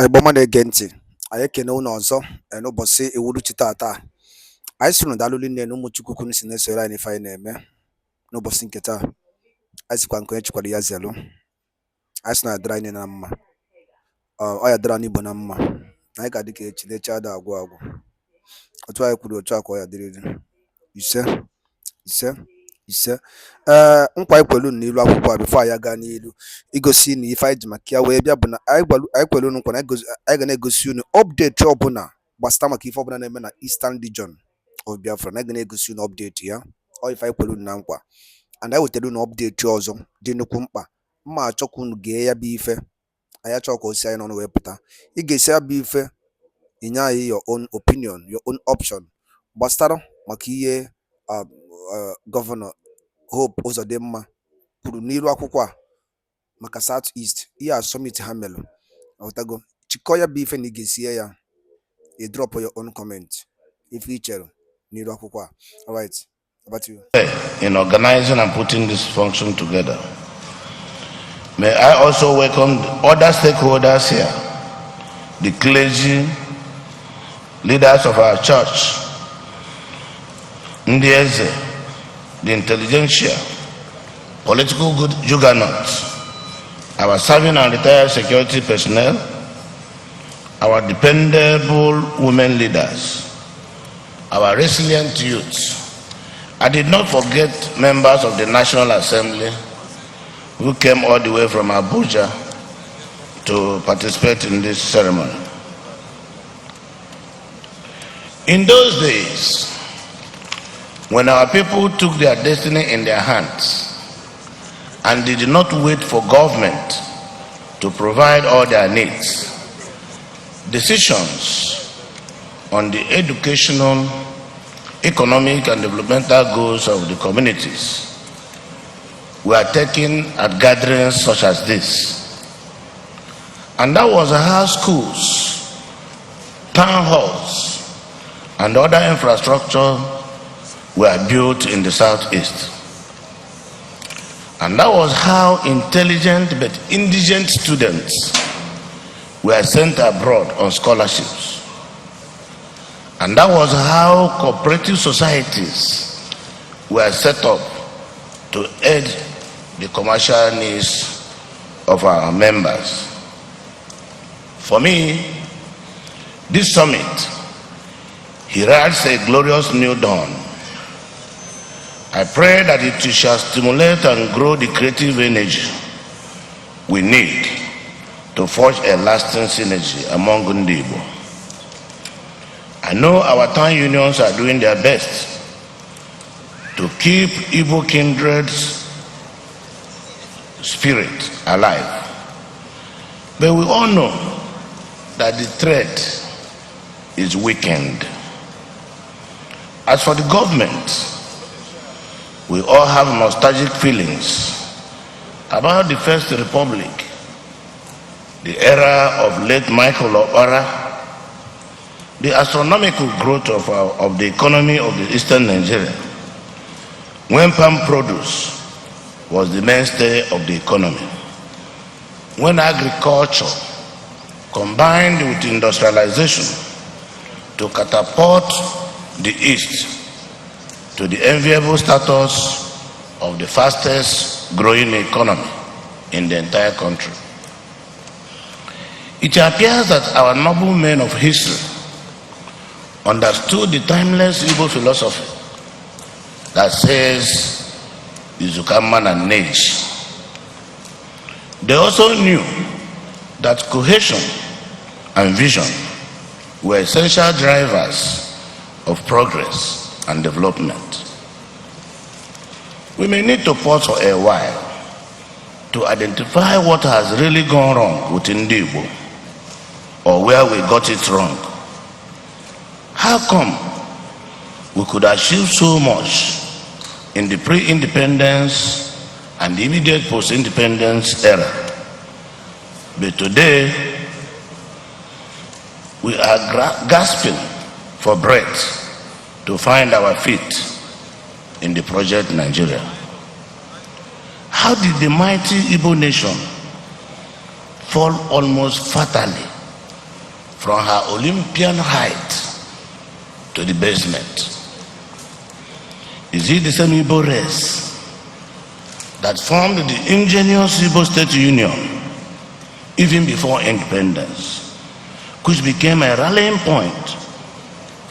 Boma na-ege ntị, anyị ekene unu ọzọ n'ụbọchị iwuruchi tata. Anyị sị unu daalụ nne na ụmụ Chukwu unu si na-esoro anyị n'ife anyị na-eme n'ụbọchị nke taa. Anyị sịkwa nke onye chikwara ya zelu. Anyị sị na adịrị anyị na mma, ọ ya dịrị anyị Igbo na mma. Anyị ga-adị ka echi na-echi ada agwụ agwụ. Otu anyị kwuru otu a ka ọ ya dịrị. Ise nkwa anyị kwelu n'ilu akwụkwọ a bifo anyị gaa n'ilu igosi na ife anyị ji maka ya wee bịa bụ na anyị kwelu unu nkwa na anyị ga na-egosi unu update ọbụla gbasara maka ife ọbụla na-eme na Eastern Region of Biafra. Na anyị ga na-egosi unu update ya, ọ ife anyị kwelu na nkwa, and anyị wetara unu update ọzọ dị nnukwu mkpa. Mma achọkwa unu gee ya bụ ife, anyị achọ ka o si anyị n'ọnụ wee pụta. Ị ga-esi ya bụ ife inye anyị your own opinion, your own option gbasara maka ihe Gọvanọ Hope Uzodinma kwuru n'ilu akwụkwọ a maka South East, ihe a summit ha melụ. Ọtago chịkọ ya bụ ife na ị ga-esie ya, you drop your own comment if you chere n'ilu akwụkwọ a. All right, about you. In organizing and putting this function together, may I also welcome other stakeholders here, the clergy, leaders of our church, Ndigbo, the intelligentsia, political good juggernauts, our serving and retired security personnel, our dependable women leaders, our resilient youths. I did not forget members of the National Assembly who came all the way from Abuja to participate in this ceremony. In those days, when our people took their destiny in their hands and did not wait for government to provide all their needs, decisions on the educational, economic and developmental goals of the communities were taken at gatherings such as this. And that was how schools, town halls, and other infrastructure were built in the Southeast. And that was how intelligent but indigent students were sent abroad on scholarships. And that was how cooperative societies were set up to aid the commercial needs of our members. For me, this summit heralds a glorious new dawn. I pray that it shall stimulate and grow the creative energy we need to forge a lasting synergy among Ndigbo. I know our town unions are doing their best to keep Igbo kindred's spirit alive. But we all know that the thread is weakened. As for the government, we all have nostalgic feelings about the First Republic, the era of late Michael Opara, the astronomical growth of the economy of the Eastern Nigeria, when palm produce was the mainstay of the economy, when agriculture combined with industrialization to catapult the East to the enviable status of the fastest growing economy in the entire country. It appears that our noble men of history understood the timeless Igbo philosophy that says, Uzodinma and Ndigbo. They also knew that cohesion and vision were essential drivers of progress and development. We may need to pause for a while to identify what has really gone wrong with Ndigbo, or where we got it wrong. How come we could achieve so much in the pre-independence and the immediate post-independence era, but today we are gasping for breath to find our feet in the project Nigeria? How did the mighty Igbo nation fall almost fatally from her Olympian height to the basement. Is it the same Igbo race that formed the ingenious Igbo State Union even before independence, which became a rallying point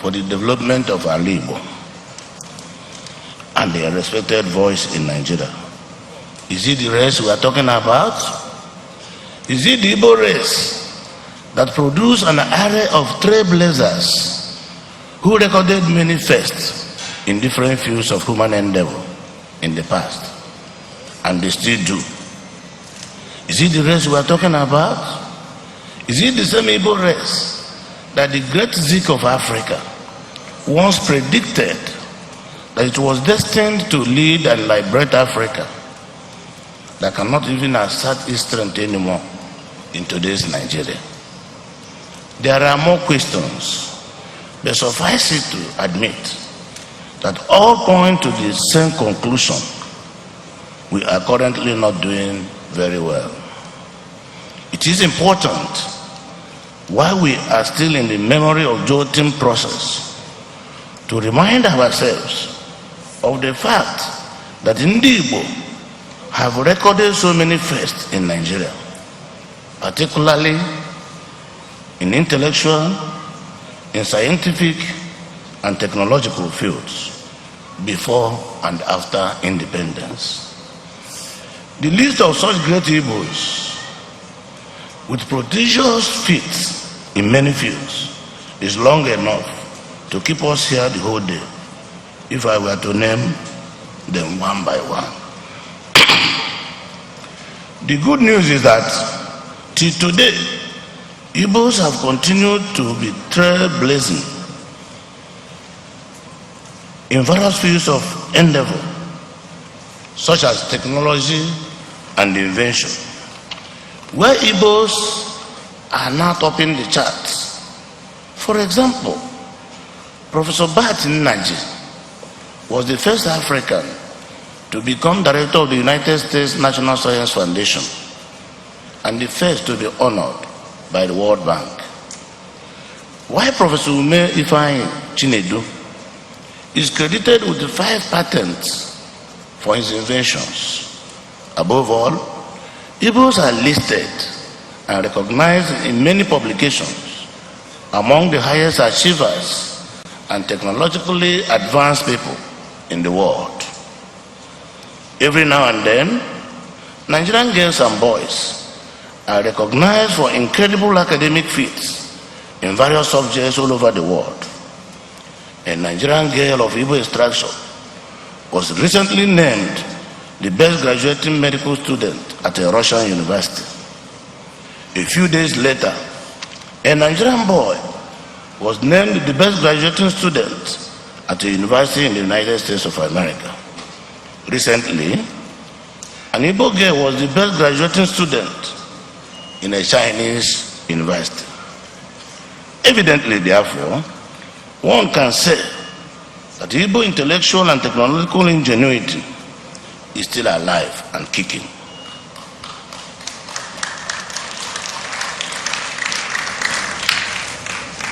for the development of our Igbo and their respected voice in Nigeria? Is it the race we are talking about? Is it the Igbo race that produced an array of trailblazers who recorded many firsts in different fields of human endeavor in the past, and they still do? Is it the race we are talking about? Is it the same Igbo race that the great Zik of Africa once predicted that it was destined to lead and liberate Africa, that cannot even assert its strength anymore in today's Nigeria? There are more questions, but suffice it to admit that all point to the same conclusion: we are currently not doing very well. It is important, while we are still in the memory of jotting process, to remind ourselves of the fact that Ndigbo have recorded so many firsts in Nigeria, particularly in intellectual, in scientific and technological fields, before and after independence. The list of such great Igbos with prodigious feats in many fields is long enough to keep us here the whole day, if I were to name them one by one. The good news is that till today, Igbos have continued to be trailblazing in various fields of endeavor, such as technology and invention, where Igbos are now topping the charts. For example, Professor Batin Naji was the first African to become director of the United States National Science Foundation and the first to be honored by the World Bank. While Professor Ume Ifeanyi Chinedu is credited with 5 patents for his inventions. Above all, Igbos are listed and recognized in many publications among the highest achievers and technologically advanced people in the world. Every now and then, Nigerian girls and boys are recognized for incredible academic feats in various subjects all over the world. A Nigerian girl of Igbo extraction was recently named the best graduating medical student at a Russian university. A few days later, a Nigerian boy was named the best graduating student at a university in the United States of America. Recently, an Igbo girl was the best graduating student in a Chinese university. Evidently, therefore, one can say that Igbo intellectual and technological ingenuity is still alive and kicking.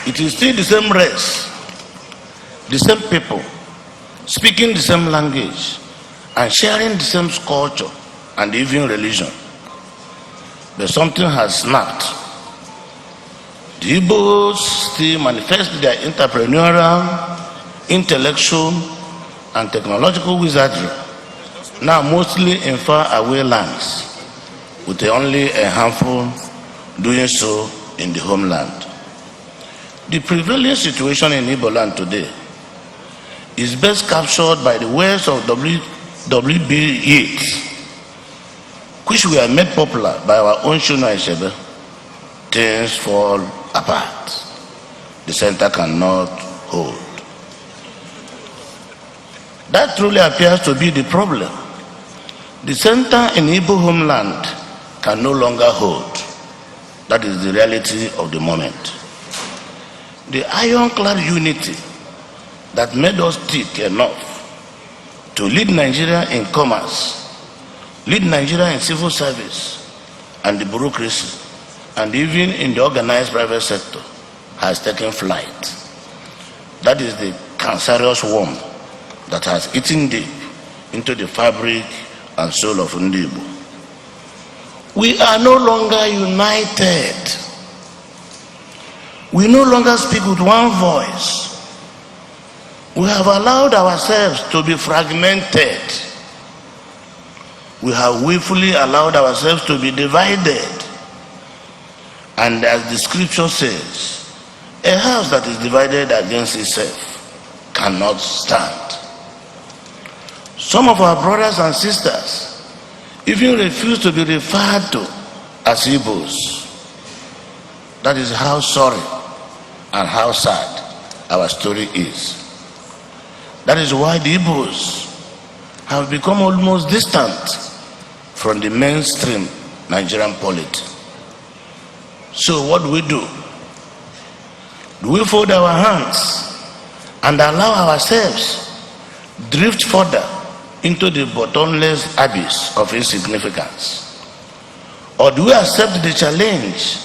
It is still the same race, the same people, speaking the same language, and sharing the same culture and even religion. But something has snapped. The Igbos still manifest their entrepreneurial, intellectual, and technological wizardry, now mostly in far-away lands, with only a handful doing so in the homeland. The prevailing situation in Igbo land today is best captured by the words of W.B. Yeats, which were made popular by our own Shuna Ishebe. Things fall apart. The center cannot hold. That truly appears to be the problem. The center in Igbo homeland can no longer hold. That is the reality of the moment. The ironclad unity that made us thick enough to lead Nigeria in commerce, lead Nigeria in civil service and the bureaucracy, and even in the organized private sector, has taken flight. That is the cancerous worm that has eaten deep into the fabric and soul of Ndigbo. We are no longer united. We no longer speak with one voice. We have allowed ourselves to be fragmented. We have willfully allowed ourselves to be divided. And as the scripture says, a house that is divided against itself cannot stand. Some of our brothers and sisters even refuse to be referred to as Igbos. That is how sorry and how sad our story is. That is why the Igbos have become almost distant from the mainstream Nigerian polity. So what do we do? Do we fold our hands and allow ourselves drift further into the bottomless abyss of insignificance? Or do we accept the challenge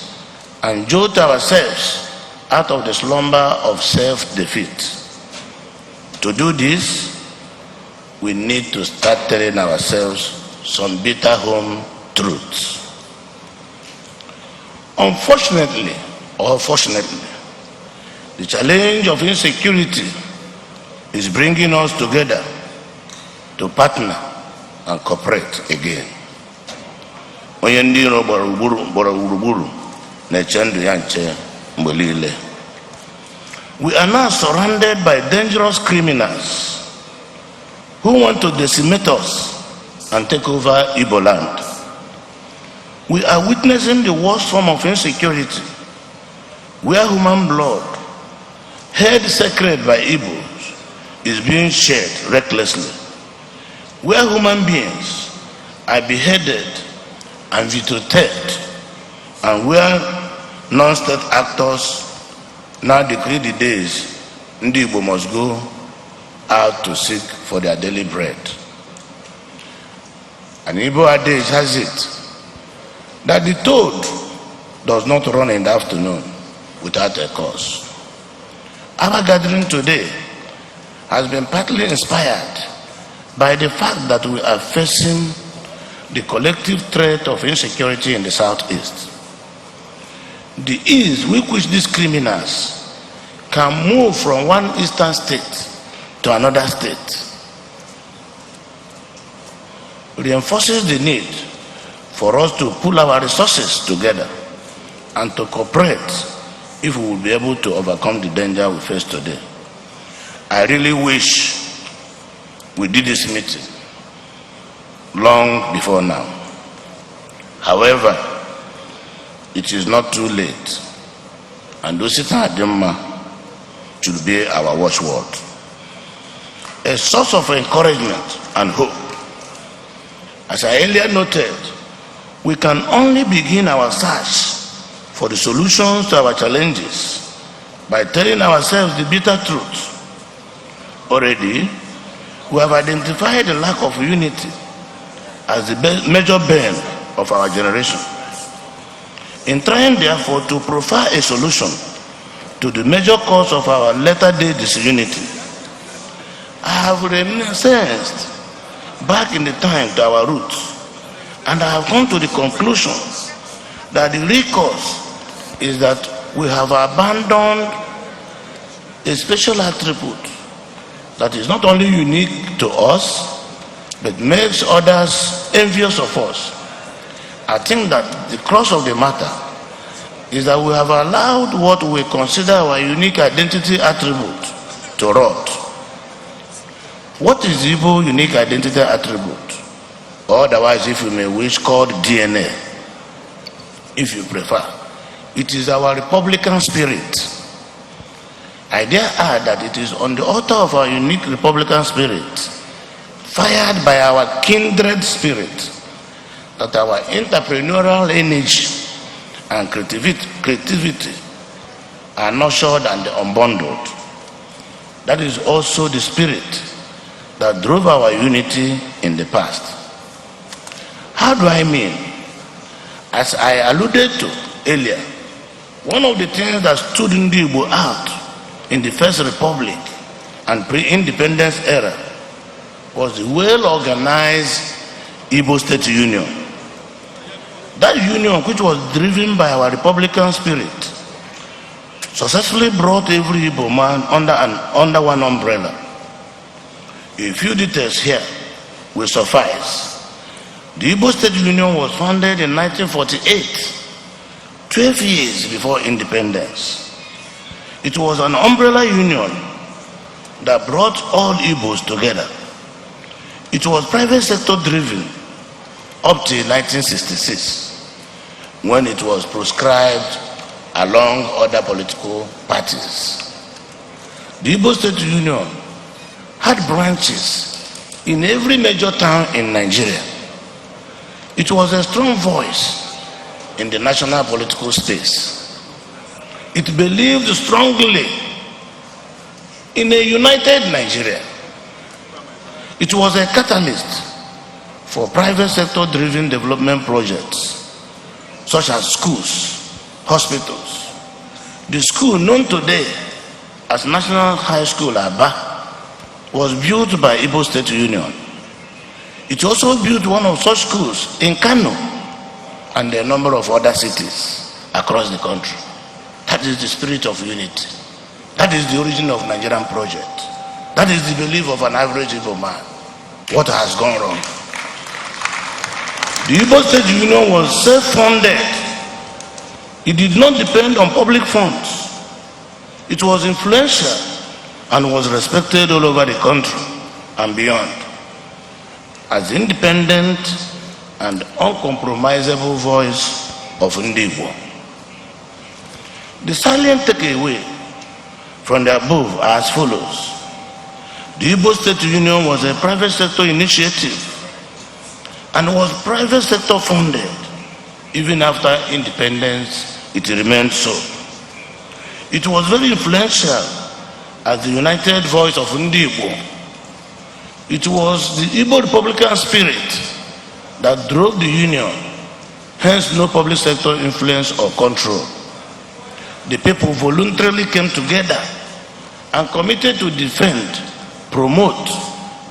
and jolt ourselves out of the slumber of self-defeat? To do this, we need to start telling ourselves some bitter home truths. Unfortunately, or fortunately, the challenge of insecurity is bringing us together to partner and cooperate again. Onye ndị iro gbara gburugburu na-eche ndụ ya nche mgbe niile. We are now surrounded by dangerous criminals who want to decimate us and take over Igbo land. We are witnessing the worst form of insecurity, where human blood, held sacred by Igbos, is being shed recklessly, where human beings are beheaded and vilified, and where non-state actors now decree the days Ndigbo must go out to seek for their daily bread. And Igbo adage has it that the toad does not run in the afternoon without a cause. Our gathering today has been partly inspired by the fact that we are facing the collective threat of insecurity in the southeast. The ease with which these criminals can move from one eastern state to another state reinforces the need for us to pull our resources together and to cooperate if we will be able to overcome the danger we face today. I really wish we did this meeting long before now. However, it is not too late, and Uzodinma should be our watchword, a source of encouragement and hope. As I earlier noted, we can only begin our search for the solutions to our challenges by telling ourselves the bitter truth. Already, we have identified the lack of unity as the major bane of our generation. In trying, therefore, to profile a solution to the major cause of our latter-day disunity, I have reminisced back in the time to our roots, and I have come to the conclusion that the real cause is that we have abandoned a special attribute that is not only unique to us, but makes others envious of us. I think that the crux of the matter is that we have allowed what we consider our unique identity attribute to rot. What is the Igbo unique identity attribute? Or otherwise, if you may wish, called DNA, if you prefer. It is our Republican spirit. I dare add that it is on the altar of our unique Republican spirit, fired by our kindred spirit, that our entrepreneurial energy and creativity are nurtured and unbundled. That is also the spirit that drove our unity in the past. How do I mean? As I alluded to earlier, One of the things that stood Ndigbo out in the First Republic and pre-independence era was the well-organized Igbo State Union. That union, which was driven by our Republican spirit, successfully brought every Igbo man under one umbrella. A few details here will suffice. The Igbo State Union was founded in 1948, 12 years before independence. It was an umbrella union that brought all Igbos together. It was private sector driven up till 1966, when it was proscribed along other political parties. The Igbo State Union had branches in every major town in Nigeria. It was a strong voice in the national political space. It believed strongly in a united Nigeria. It was a catalyst for private sector driven development projects such as schools, hospitals. The school known today as National High School Aba was built by Igbo State Union. It also built one of such schools in Kano and a number of other cities across the country. That is the spirit of unity. That is the origin of Nigerian project. That is the belief of an average Igbo man. What has gone wrong? The Igbo State Union was self-funded. It did not depend on public funds. It was influential and was respected all over the country and beyond as the independent and uncompromisable voice of Ndigbo. The salient takeaway from the above are as follows. The Igbo State Union was a private sector initiative and was private sector funded. Even after independence, it remained so. It was very influential as the united voice of Ndigbo. It was the Igbo Republican spirit that drove the union, hence no public sector influence or control. The people voluntarily came together and committed to defend, promote,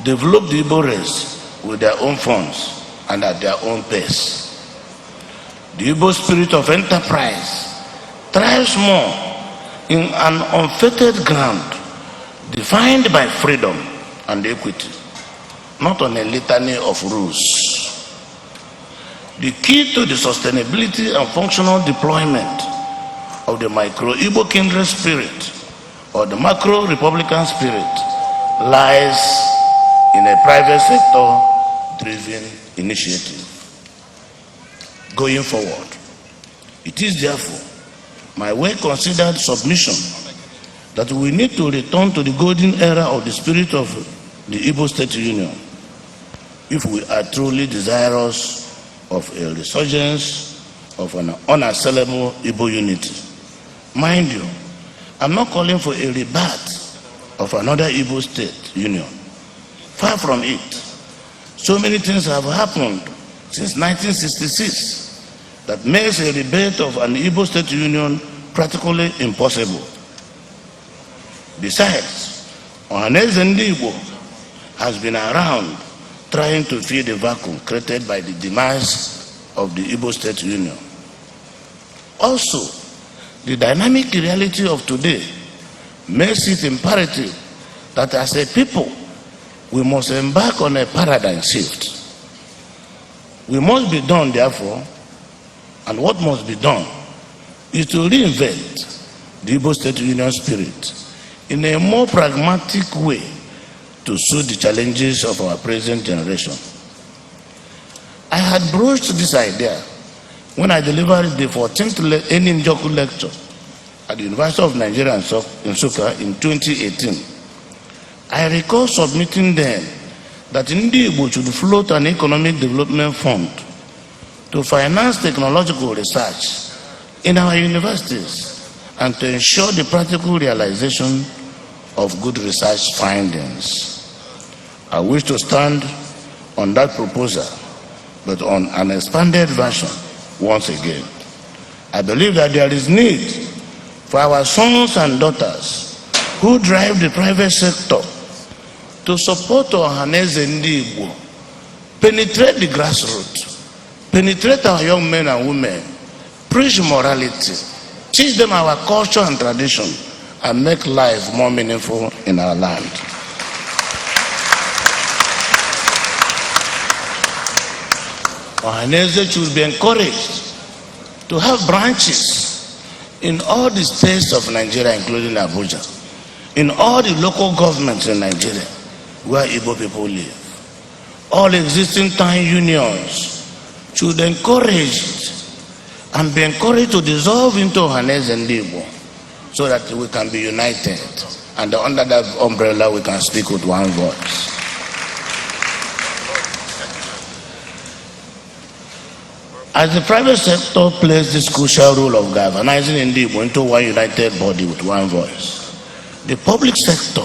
develop the Igbo race with their own funds and at their own pace. The Igbo spirit of enterprise thrives more in an unfettered ground defined by freedom and equity, not on a litany of rules. The key to the sustainability and functional deployment of the micro-Igbo kindred spirit or the macro-Republican spirit lies in a private sector-driven initiative. Going forward, it is therefore my well-considered submission that we need to return to the golden era of the spirit of the Igbo State Union if we are truly desirous of a resurgence of an unassailable Igbo unity. Mind you, I'm not calling for a rebirth of another Igbo State Union. Far from it. So many things have happened since 1966 that makes a rebirth of an Igbo State Union practically impossible. Besides, Ohaneze Ndigbo has been around trying to fill the vacuum created by the demise of the Igbo State Union. Also, the dynamic reality of today makes it imperative that as a people, we must embark on a paradigm shift. We must be done, therefore, and what must be done is to reinvent the Igbo State Union spirit in a more pragmatic way to suit the challenges of our present generation. I had broached this idea when I delivered the 14th Eninjoku lecture at the University of Nigeria in Nsukka in 2018. I recall submitting then that Ndigbo should float an economic development fund to finance technological research in our universities and to ensure the practical realization of good research findings. I wish to stand on that proposal, but on an expanded version once again. I believe that there is need for our sons and daughters who drive the private sector to support Ohaneze Ndigbo, penetrate the grassroots, penetrate our young men and women, preach morality, teach them our culture and tradition, and make life more meaningful in our land. Ohaneze should be encouraged to have branches in all the states of Nigeria, including Abuja, in all the local governments in Nigeria where Igbo people live. All existing town unions should encourage and be encouraged to dissolve into Ohaneze Ndigbo so that we can be united, and under that umbrella we can speak with one voice. As the private sector plays this crucial role of galvanizing Ndigbo into one united body with one voice, the public sector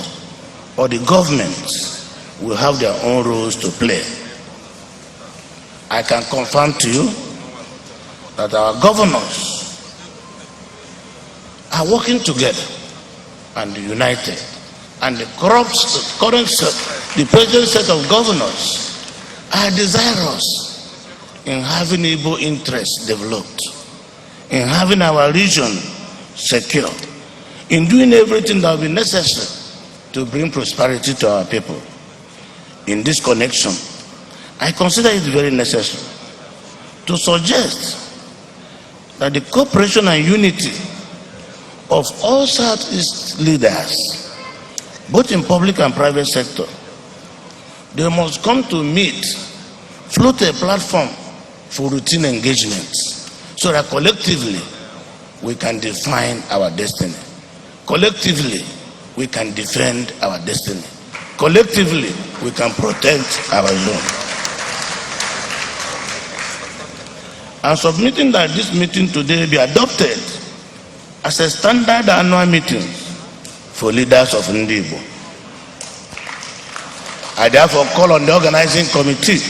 or the governments will have their own roles to play. I can confirm to you that our governors are working together and united, and the present set of governors are desirous in having Igbo interests developed, in having our region secure, in doing everything that will be necessary to bring prosperity to our people. In this connection, I consider it very necessary to suggest that the cooperation and unity of all Southeast leaders, both in public and private sector, they must come to meet, float a platform for routine engagements, so that collectively we can define our destiny. Collectively, we can defend our destiny. Collectively, we can protect our zone. I'm submitting that this meeting today be adopted as a standard annual meeting for leaders of Ndigbo. I therefore call on the organizing committee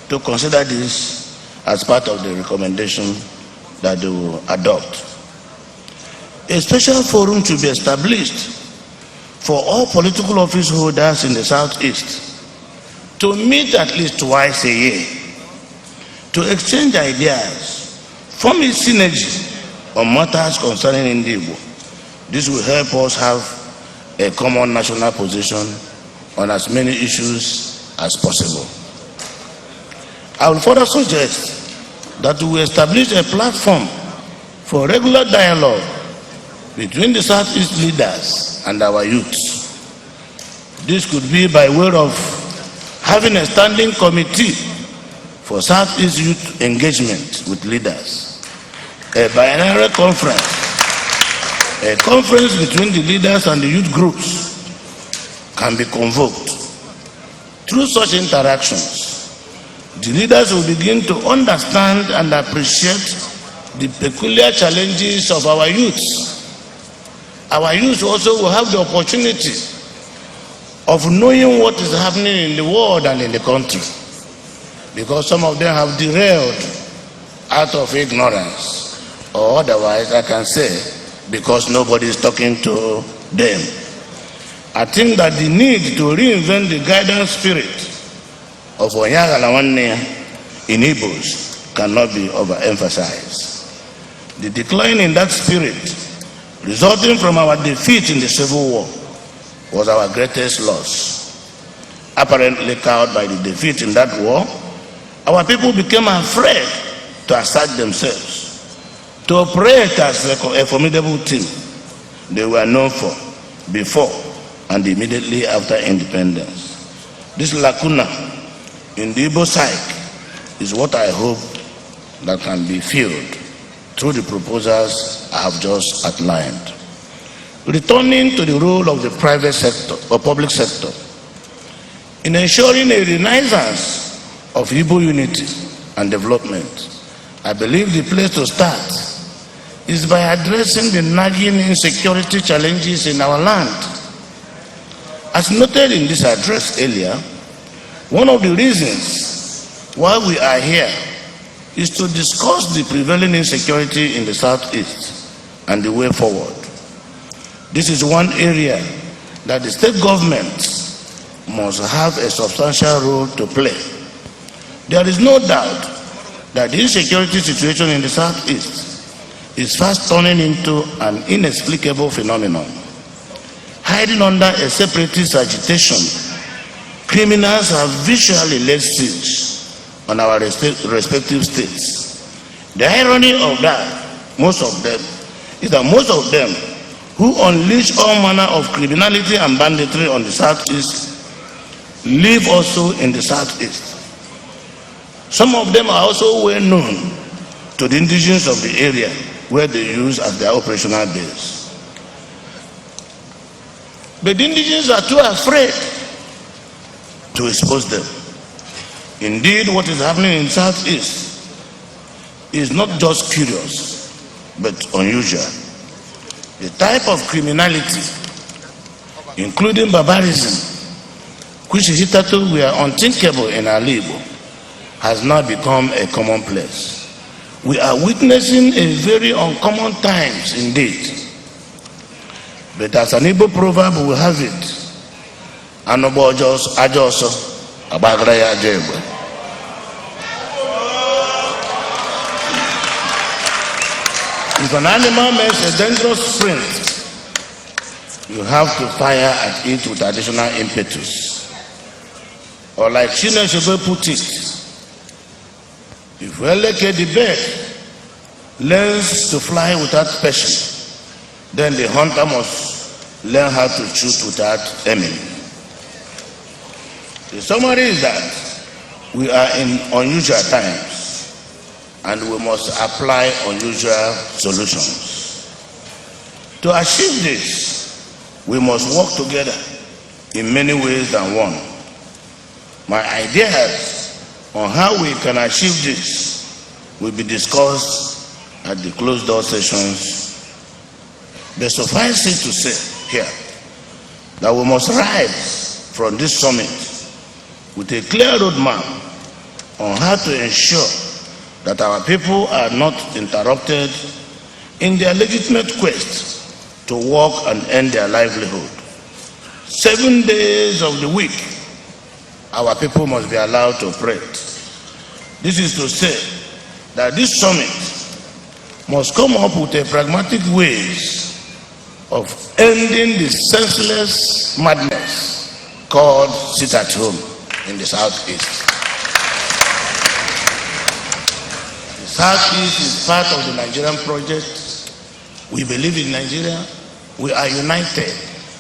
to consider this as part of the recommendation that they will adopt. A special forum to be established for all political office holders in the Southeast to meet at least twice a year, to exchange ideas, form a synergy on matters concerning Ndigbo. This will help us have a common national position on as many issues as possible. I will further suggest that we establish a platform for regular dialogue between the Southeast leaders and our youths. This could be by way of having a standing committee for Southeast youth engagement with leaders, a biennial conference, a conference between the leaders and the youth groups can be convoked. Through such interactions, the leaders will begin to understand and appreciate the peculiar challenges of our youths. Our youth also will have the opportunity of knowing what is happening in the world and in the country, because some of them have derailed out of ignorance, or otherwise I can say because nobody is talking to them. I think that the need to reinvent the guidance spirit of Onyagalawanne in Igbos cannot be overemphasized. The decline in that spirit resulting from our defeat in the Civil War was our greatest loss. Apparently cowed by the defeat in that war, our people became afraid to assert themselves, to operate as a formidable team they were known for before and immediately after independence. This lacuna in the Igbo psyche is what I hope that can be filled through the proposals I have just outlined. Returning to the role of the private sector or public sector in ensuring a renaissance of Igbo unity and development, I believe the place to start is by addressing the nagging insecurity challenges in our land. As noted in this address earlier, one of the reasons why we are here is to discuss the prevailing insecurity in the Southeast and the way forward. This is one area that the state governments must have a substantial role to play. There is no doubt that the insecurity situation in the Southeast is fast turning into an inexplicable phenomenon. Hiding under a separatist agitation, criminals have visually laid siege on our respective states. The irony of that, most of them who unleash all manner of criminality and banditry on the Southeast live also in the Southeast. Some of them are also well known to the indigenes of the area where they use as their operational base. But the indigenes are too afraid to expose them. Indeed, what is happening in Southeast is not just curious, but unusual. The type of criminality, including barbarism, which hitherto were unthinkable in our Ndigbo, has now become a commonplace. We are witnessing a very uncommon times indeed. But as an Igbo proverb will have it, Anobo ajoso, abagraya ajegbe. If an animal makes a dangerous sprint, you have to fire at it with additional impetus. Or like Chine Shebe put it, if Weleke the bird learns to fly without passion, then the hunter must learn how to shoot without aiming. The summary is that we are in unusual times and we must apply unusual solutions. To achieve this, we must work together in many ways than one. My ideas on how we can achieve this will be discussed at the closed door sessions. But suffice it to say here that we must rise from this summit with a clear roadmap on how to ensure that our people are not interrupted in their legitimate quest to work and earn their livelihood. 7 days of the week, our people must be allowed to operate. This is to say that this summit must come up with a pragmatic ways of ending the senseless madness called sit at home in the Southeast. The Southeast is part of the Nigerian project. We believe in Nigeria. We are united,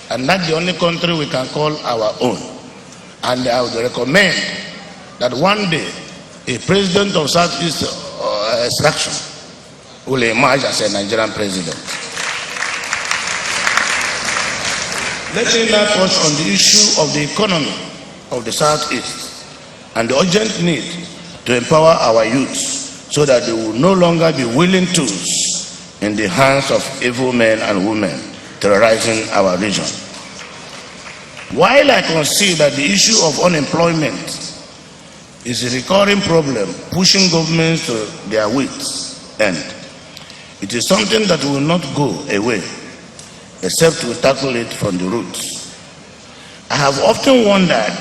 and that's the only country we can call our own. And I would recommend that one day a president of Southeast extraction will emerge as a Nigerian president. Let me now touch on the issue of the economy of the Southeast and the urgent need to empower our youths so that they will no longer be willing tools in the hands of evil men and women terrorizing our region. While I concede that the issue of unemployment is a recurring problem pushing governments to their wits' end, it is something that will not go away except we tackle it from the roots. I have often wondered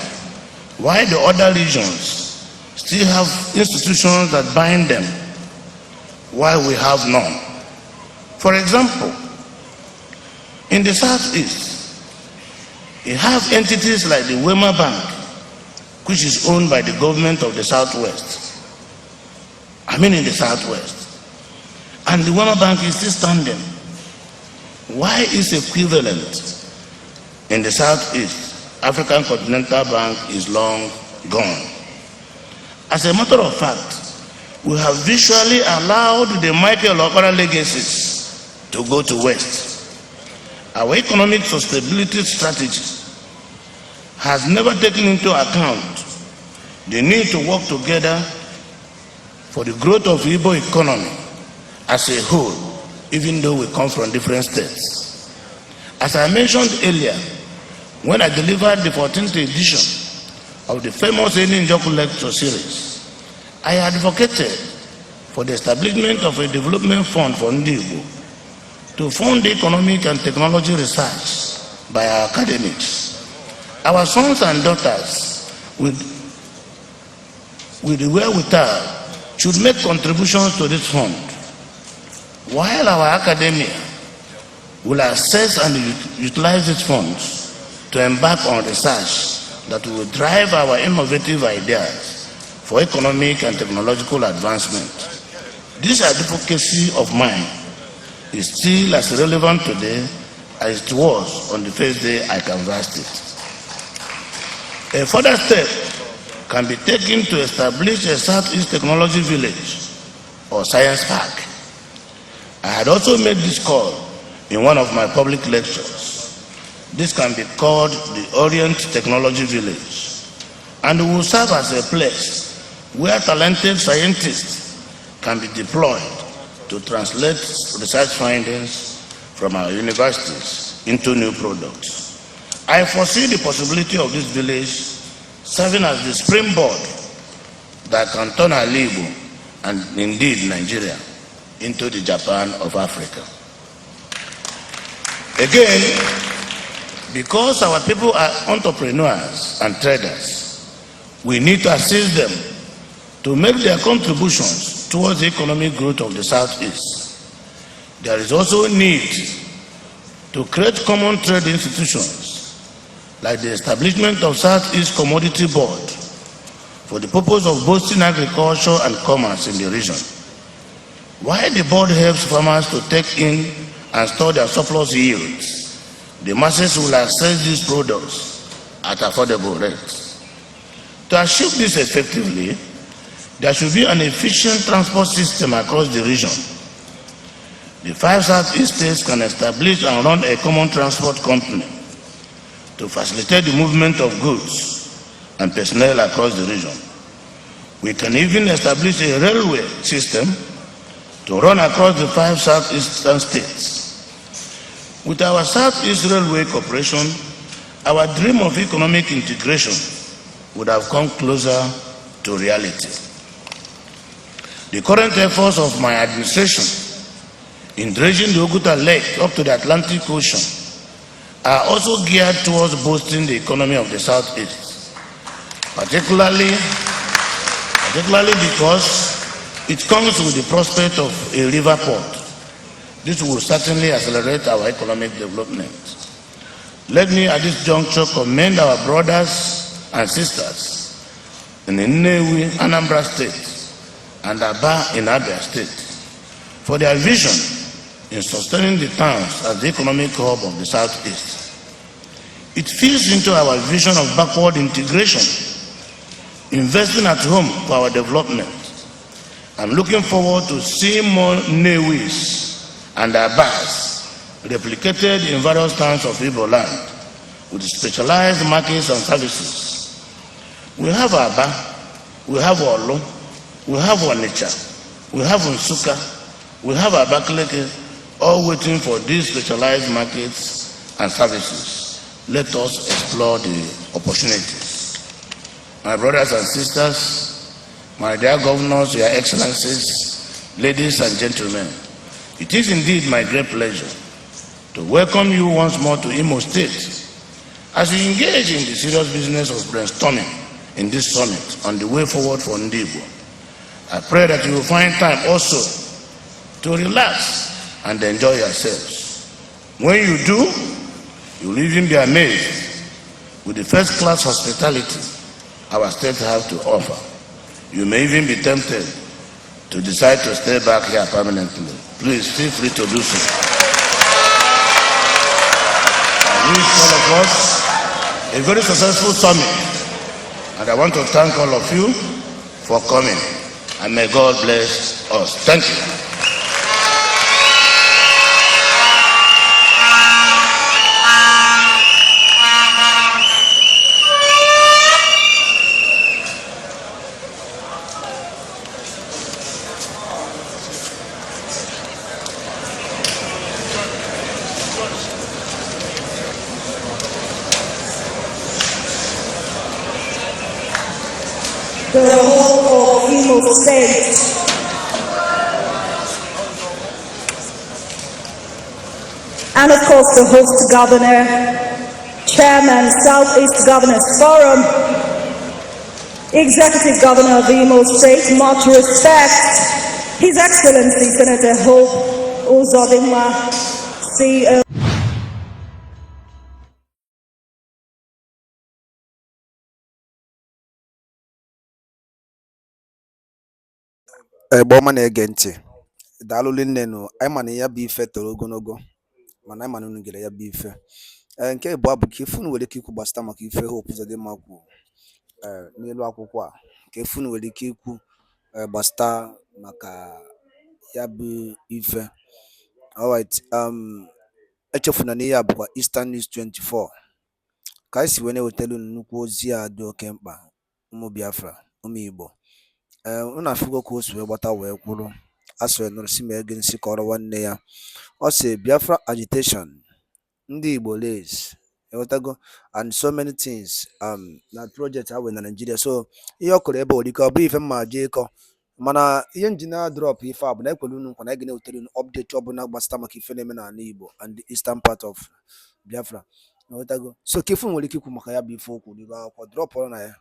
why the other regions still have institutions that bind them while we have none. For example, in the Southeast, you have entities like the Wema Bank, which is owned by the government of the Southwest. In the Southwest. And the Wema Bank is still standing. Why is equivalent in the Southeast? African Continental Bank is long gone. As a matter of fact, we have visually allowed the Michael Okora legacies to go to West. Our economic sustainability strategy has never taken into account the need to work together for the growth of the Igbo economy as a whole, even though we come from different states. As I mentioned earlier, when I delivered the 14th edition of the famous Eni Njoku lecture series, I advocated for the establishment of a development fund for Ndigbo to fund economic and technology research by our academics. Our sons and daughters with the wherewithal should make contributions to this fund, while our academia will assess and utilize these funds to embark on research that will drive our innovative ideas for economic and technological advancement. This advocacy of mine is still as relevant today as it was on the first day I canvassed it. A further step can be taken to establish a Southeast Technology Village or Science Park. I had also made this call in one of my public lectures. This can be called the Orient Technology Village, and it will serve as a place where talented scientists can be deployed to translate research findings from our universities into new products. I foresee the possibility of this village serving as the springboard that can turn Ndigbo and indeed Nigeria into the Japan of Africa. Again, because our people are entrepreneurs and traders, we need to assist them to make their contributions towards the economic growth of the Southeast. There is also a need to create common trade institutions like the establishment of Southeast Commodity Board for the purpose of boosting agriculture and commerce in the region. While the board helps farmers to take in and store their surplus yields, the masses will access these products at affordable rates. To achieve this effectively, there should be an efficient transport system across the region. The 5 Southeast states can establish and run a common transport company to facilitate the movement of goods and personnel across the region. We can even establish a railway system to run across the 5 southeastern states. With our Southeast Railway Corporation, our dream of economic integration would have come closer to reality. The current efforts of my administration in dredging the Oguta Lake up to the Atlantic Ocean are also geared towards boosting the economy of the Southeast, particularly because it comes with the prospect of a river port. This will certainly accelerate our economic development. Let me at this juncture commend our brothers and sisters in Nnewi, Anambra State, and Aba in Abia State for their vision in sustaining the towns as the economic hub of the Southeast. It feeds into our vision of backward integration, investing at home for our development. I'm looking forward to seeing more Nnewis and Abas replicated in various towns of Igbo land with specialized markets and services. We have Aba, we have Olu, we have Onitsha, we have Nsukka, we have Abakaliki, all waiting for these specialized markets and services. Let us explore the opportunities. My brothers and sisters, my dear governors, your excellencies, ladies and gentlemen, it is indeed my great pleasure to welcome you once more to Imo State as you engage in the serious business of brainstorming in this summit on the way forward for Ndigbo. I pray that you will find time also to relax and enjoy yourselves. When you do, you will even be amazed with the first-class hospitality our state has to offer. You may even be tempted to decide to stay back here permanently. Please feel free to do so. I wish all of us a very successful summit, and I want to thank all of you for coming, and may God bless us. Thank you. The whole of Imo State and of course the host governor, chairman, Southeast Governors Forum, Executive Governor of Imo State, much respect, His Excellency Senator Hope Uzodinma, CEO. Egbe ọma na-ege ntị, daalụ nne nụ. Anyị ma na ya bụ ife toro ogologo, mana anyị ma na unu gere ya bụ ife. Nke ịbụọ bụ ka ife unu nwere ike ikwu gbasịta maka ife Hope Uzodinma kwuru n'elu akwụkwọ a, ka ife unu nwere ike ikwu gbasịta maka ya bụ ife. Alright, echefuna na ihe a bụkwa Eastern News 24 ka anyị si wee na-ewetara unu nnukwu ozi a dị oke mkpa. Ụmụ Biafra, ụmụ Igbo, unu afụgo ka o si wee gbata wee kwụrụ. Asịrị nụrụ si ma ege nsị kọrọ nwanne ya. Ọ sị Biafra agitation, ndị Igbo lays, ewetago, and so many things na project ha wee na Nigeria. So ihe ọ kụrụ ebe orike ọ bụ ife mma jee ịkọ, mana ihe njina drop ife a bụ na ekwere unu nkwa na ege na-ewetara unu update ọbụla gbasata maka ife na-eme n'ala Igbo and the eastern part of Biafra, ewetago. So ka ife nwere ike ikwu maka ya bụ ife okwu n'iru akwụkwọ, drop ọrụ na ya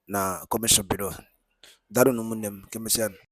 na comment below. Daalụ ụmụnne m, ka emesịa.